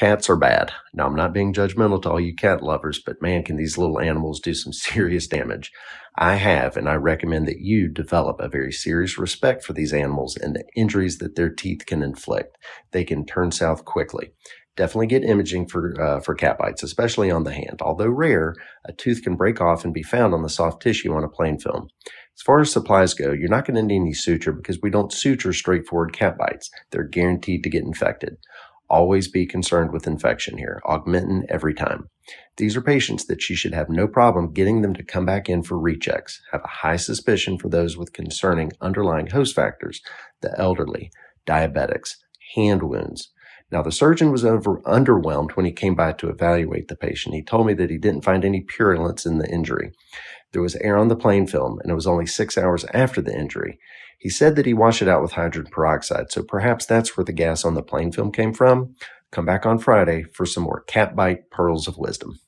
Cats are bad. Now, I'm not being judgmental to all you cat lovers, but man, can these little animals do some serious damage. I have, and I recommend that you develop a very serious respect for these animals and the injuries that their teeth can inflict. They can turn south quickly. Definitely get imaging for cat bites, especially on the hand. Although rare, a tooth can break off and be found on the soft tissue on a plain film. As far as supplies go, you're not going to need any suture because we don't suture straightforward cat bites. They're guaranteed to get infected. Always be concerned with infection here. Augmentin every time. These are patients that you should have no problem getting them to come back in for rechecks. Have a high suspicion for those with concerning underlying host factors, the elderly, diabetics, hand wounds. Now, the surgeon was underwhelmed when he came by to evaluate the patient. He told me that he didn't find any purulence in the injury. There was air on the plain film, and it was only 6 hours after the injury. He said that he washed it out with hydrogen peroxide, so perhaps that's where the gas on the plain film came from. Come back on Friday for some more cat bite pearls of wisdom.